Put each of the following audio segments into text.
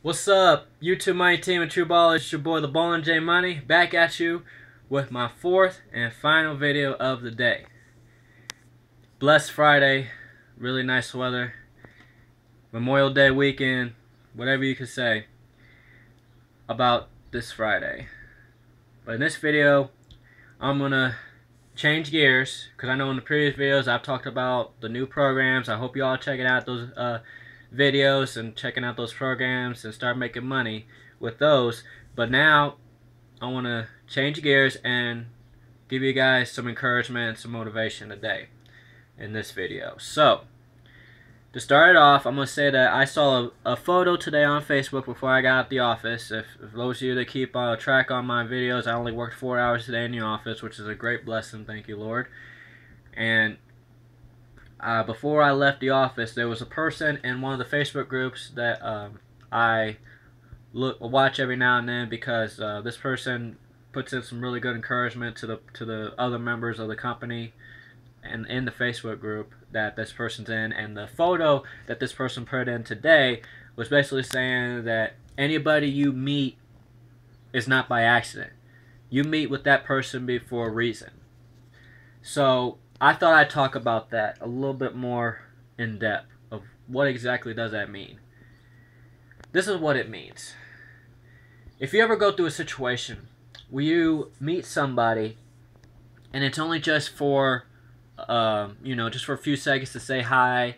What's up, YouTube Money Team and True Ballers? It's your boy, the Ballin' J Money, back at you with my fourth and final video of the day. Blessed Friday, really nice weather, Memorial Day weekend, whatever you could say about this Friday. But in this video, I'm gonna change gears because I know in the previous videos I've talked about the new programs. I hope you all checking out those videos and checking out those programs and start making money with those. But now I want to change gears and give you guys some encouragement and some motivation today in this video. So to start it off, I'm going to say that I saw a photo today on Facebook before I got out the office. If those of you that keep track on my videos, I only worked 4 hours today in the office, which is a great blessing, thank you Lord. And before I left the office, there was a person in one of the Facebook groups that I watch every now and then because this person puts in some really good encouragement to the other members of the company and in the Facebook group that this person's in. And the photo that this person put in today was basically saying that anybody you meet is not by accident. You meet with that person for a reason. So I thought I'd talk about that a little bit more in depth of what exactly does that mean. This is what it means. If you ever go through a situation where you meet somebody and it's only just for just for a few seconds to say hi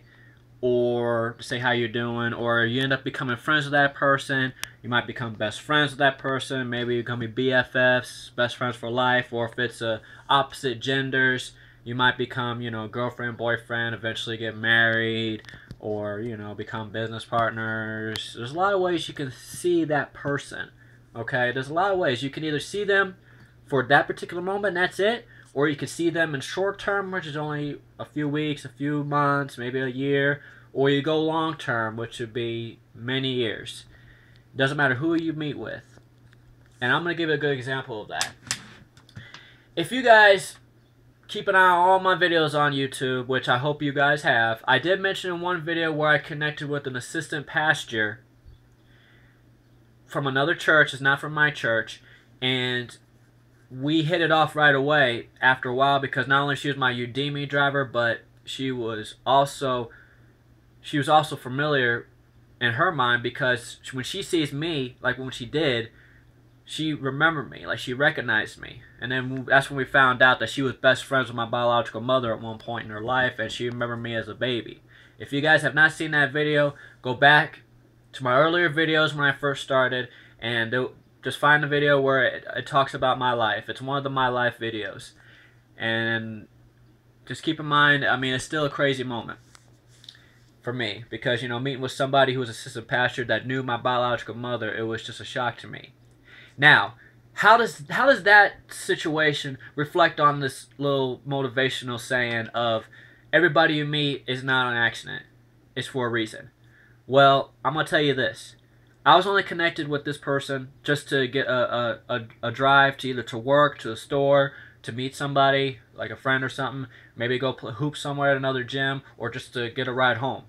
or to say how you're doing, or you end up becoming friends with that person, you might become best friends with that person, maybe you're going to be BFFs, best friends for life, or if it's opposite genders, you might become, girlfriend, boyfriend, eventually get married, or, become business partners. There's a lot of ways you can see that person, okay? There's a lot of ways. You can either see them for that particular moment, and that's it, or you can see them in short term, which is only a few weeks, a few months, maybe a year, or you go long term, which would be many years. Doesn't matter who you meet with. And I'm going to give you a good example of that. If you guys keep an eye on all my videos on YouTube, which I hope you guys have. I did mention in one video where I connected with an assistant pastor from another church. It's not from my church. And we hit it off right away after a while because not only she was my Udemy driver, but she was also familiar in her mind because when she sees me, like when she did, she remembered me, like she recognized me. And then that's when we found out that she was best friends with my biological mother at one point in her life, and she remembered me as a baby. If you guys have not seen that video, go back to my earlier videos when I first started, and just find the video where it talks about my life. It's one of the My Life videos. And just keep in mind, I mean, it's still a crazy moment for me because, meeting with somebody who was assistant pastor that knew my biological mother, it was just a shock to me. Now, how does that situation reflect on this little motivational saying of everybody you meet is not an accident, it's for a reason? Well, I'm going to tell you this. I was only connected with this person just to get a drive to either to work, to the store, to meet somebody, like a friend or something, maybe go play hoop somewhere at another gym, or just to get a ride home.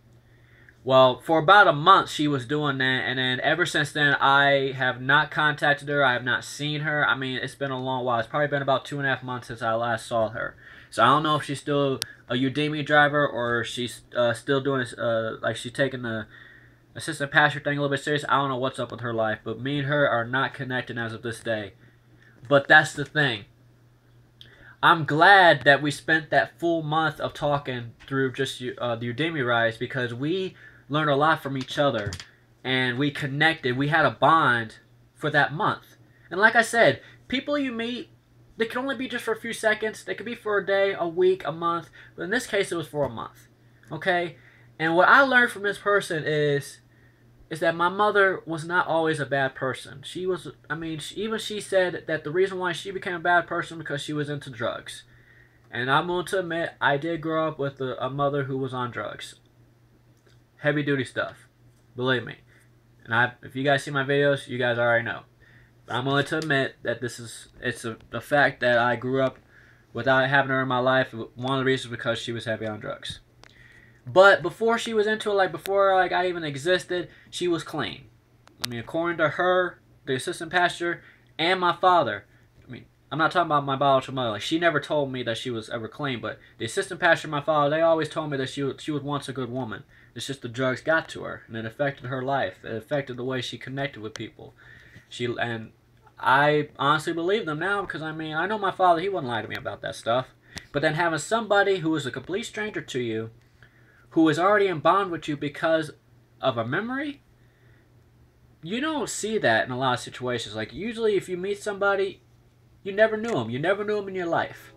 Well, for about a month she was doing that, and then ever since then I have not contacted her. I have not seen her. I mean, it's been a long while. It's probably been about 2.5 months since I last saw her. So I don't know if she's still a Udemy driver or she's still doing like she's taking the assistant pastor thing a little bit serious. I don't know what's up with her life, but me and her are not connected as of this day. But that's the thing. I'm glad that we spent that full month of talking through just the Udemy rides because we learned a lot from each other and we connected. We had a bond for that month. And like I said, people you meet, they can only be just for a few seconds. They could be for a day, a week, a month. But in this case, it was for a month. Okay? And what I learned from this person is that my mother was not always a bad person. She was, I mean, even she said that the reason why she became a bad person because she was into drugs. And I'm going to admit, I did grow up with a mother who was on drugs. Heavy duty stuff. Believe me. And if you guys see my videos, you guys already know. But I'm willing to admit that it's a fact that I grew up without having her in my life. One of the reasons because she was heavy on drugs. But before she was into it, before I even existed, she was clean. I mean, according to her, the assistant pastor, and my father, I mean, I'm not talking about my biological mother. Like, she never told me that she was ever clean, but the assistant pastor and my father, they always told me that she was once a good woman. It's just the drugs got to her, and it affected her life. It affected the way she connected with people. And I honestly believe them now because, I mean, I know my father, he wouldn't lie to me about that stuff. But then having somebody who is a complete stranger to you, who is already in bond with you because of a memory, you don't see that in a lot of situations. Like, usually if you meet somebody, you never knew them. You never knew them in your life.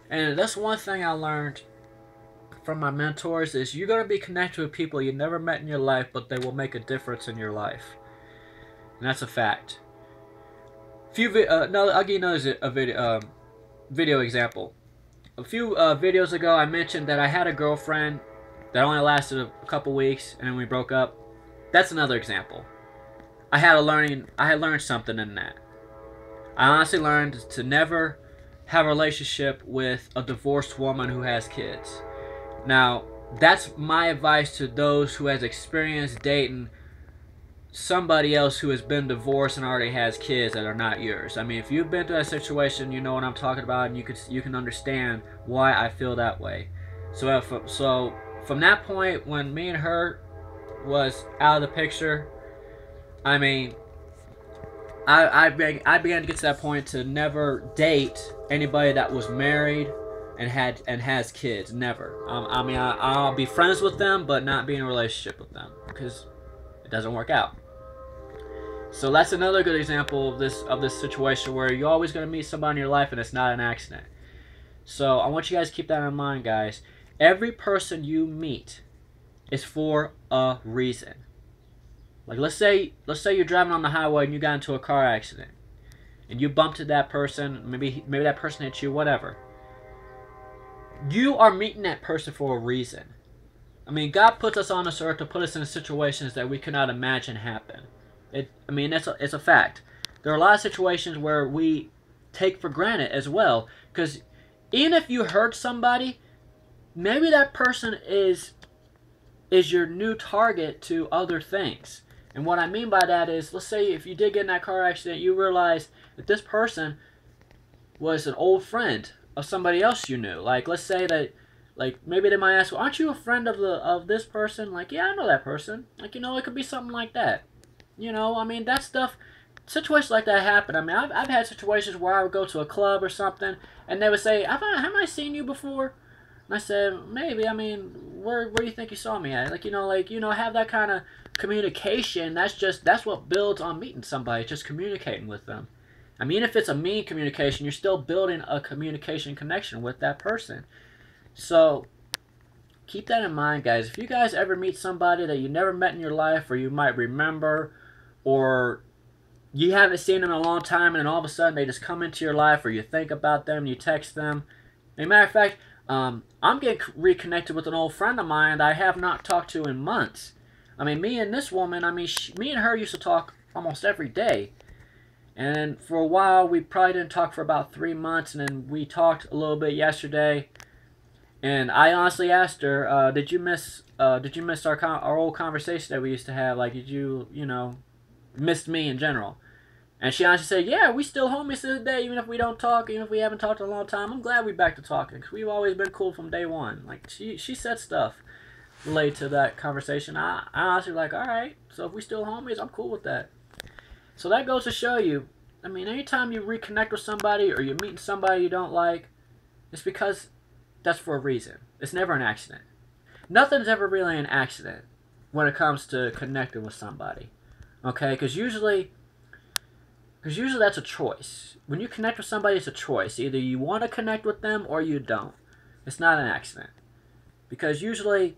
And that's one thing I learned from my mentors is you're going to be connected with people you never met in your life, but they will make a difference in your life. And that's a fact. I'll give you another video example. A few videos ago, I mentioned that I had a girlfriend that only lasted a couple weeks, and then we broke up. That's another example. I had learned something in that. I honestly learned to never have a relationship with a divorced woman who has kids. Now, that's my advice to those who has experienced dating somebody else who has been divorced and already has kids that are not yours. I mean, if you've been through that situation, you know what I'm talking about, and you can understand why I feel that way. So from that point, when me and her was out of the picture, I mean, I began to get to that point to never date anybody that was married and has kids. Never. I mean, I'll be friends with them, but not be in a relationship with them because it doesn't work out. So that's another good example of this situation where you're always going to meet somebody in your life and it's not an accident. So I want you guys to keep that in mind, guys. Every person you meet is for a reason. Like, let's say you're driving on the highway and you got into a car accident and you bumped into that person, maybe that person hit you, whatever. You are meeting that person for a reason. I mean, God puts us on this earth to put us in situations that we cannot imagine happen. It's a fact. There are a lot of situations where we take for granted as well, because even if you hurt somebody, maybe that person is your new target to other things. And what I mean by that is, let's say if you did get in that car accident, you realize that this person was an old friend of somebody else you knew. Like, let's say that, like, maybe they might ask, well, aren't you a friend of this person? Like, yeah, I know that person. Like, you know, it could be something like that. You know, I mean, that stuff, situations like that happen. I mean, I've had situations where I would go to a club or something, and they would say, haven't I seen you before? And I said, maybe. I mean, where do you think you saw me at? Like, have that kind of communication. That's what builds on meeting somebody, just communicating with them. I mean, if it's a mean communication, you're still building a communication connection with that person. So keep that in mind, guys. If you guys ever meet somebody that you never met in your life, or you might remember, or you haven't seen them in a long time, and then all of a sudden they just come into your life, or you think about them, you text them. As a matter of fact, I'm getting reconnected with an old friend of mine that I have not talked to in months. I mean, me and this woman, me and her used to talk almost every day. And for a while, we probably didn't talk for about 3 months, and then we talked a little bit yesterday. And I honestly asked her, did you miss our old conversation that we used to have? Like, did you missed me in general? And she honestly said, yeah, we still homies to this day, even if we don't talk, even if we haven't talked in a long time. I'm glad we're back to talking, because we've always been cool from day one. Like, she said stuff related to that conversation. I honestly like, all right, so if we still homies, I'm cool with that. So that goes to show you, I mean, anytime you reconnect with somebody or you're meeting somebody you don't like, it's because that's for a reason. It's never an accident. Nothing's ever really an accident when it comes to connecting with somebody. Okay? Because usually that's a choice. When you connect with somebody, it's a choice. Either you want to connect with them or you don't. It's not an accident. Because usually,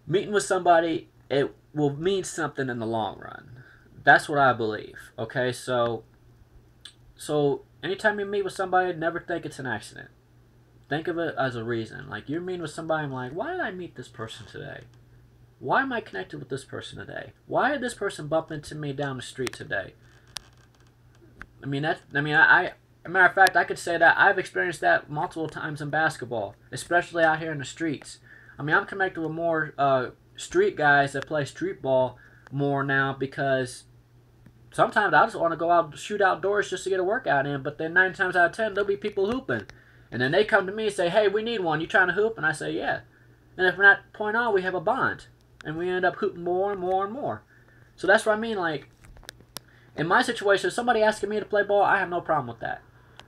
meeting with somebody, it will mean something in the long run. That's what I believe. Okay? So anytime you meet with somebody, never think it's an accident. Think of it as a reason. Like, you're meeting with somebody, I'm like, why did I meet this person today? Why am I connected with this person today? Why did this person bump into me down the street today? I mean, as a matter of fact, I could say that I've experienced that multiple times in basketball, especially out here in the streets. I mean, I'm connected with more street guys that play street ball more now because sometimes I just want to go out shoot outdoors just to get a workout in, but then 9 times out of 10 there'll be people hooping. And then they come to me and say, hey, we need one. You trying to hoop? And I say, yeah. And if from that point on, we have a bond. And we end up hooping more and more and more. So that's what I mean. Like, in my situation, if somebody asking me to play ball, I have no problem with that.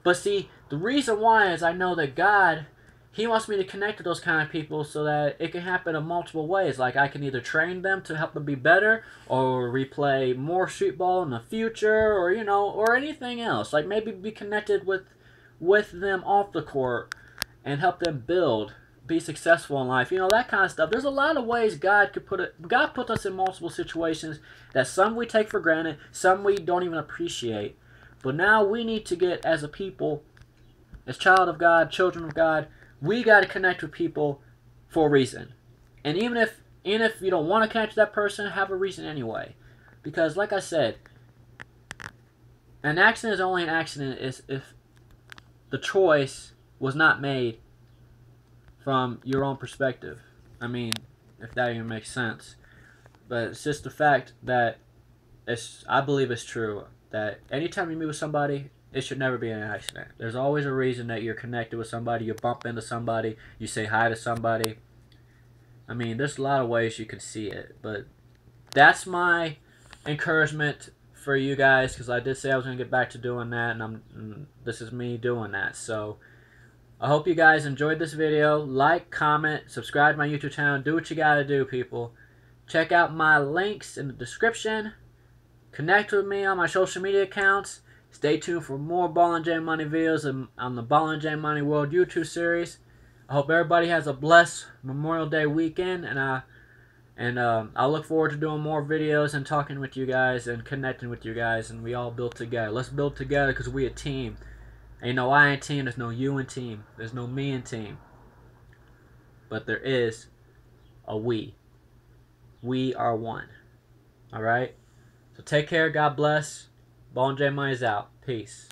But see, the reason why is I know that God, He wants me to connect to those kind of people so that it can happen in multiple ways. Like, I can either train them to help them be better, or replay more street ball in the future, or, you know, or anything else. Like, maybe be connected with them off the court and help them build, be successful in life, you know, that kind of stuff. There's a lot of ways God could God put us in multiple situations that some we take for granted, some we don't even appreciate. But now we need to get, as a people, as child of God, children of God, we got to connect with people for a reason. And even if you don't want to connect to that person, have a reason anyway. Because like I said, an accident is only an accident if the choice was not made from your own perspective. I mean, if that even makes sense. But it's just the fact that I believe it's true that anytime you meet with somebody, it should never be an accident. There's always a reason that you're connected with somebody, you bump into somebody, you say hi to somebody. I mean, there's a lot of ways you can see it. But that's my encouragement for you guys, because I did say I was going to get back to doing that, and this is me doing that. So I hope you guys enjoyed this video. Like, comment, subscribe to my YouTube channel. Do what you gotta do, people. Check out my links in the description. Connect with me on my social media accounts. Stay tuned for more Ballin' J Money videos on the Ballin' J Money World YouTube series. I hope everybody has a blessed Memorial Day weekend, and I look forward to doing more videos and talking with you guys and connecting with you guys, and we all build together. Let's build together, because we a team. Ain't no I in team, there's no you in team, there's no me in team. But there is a we. We are one. Alright? So take care, God bless. Ballin' J Money's out. Peace.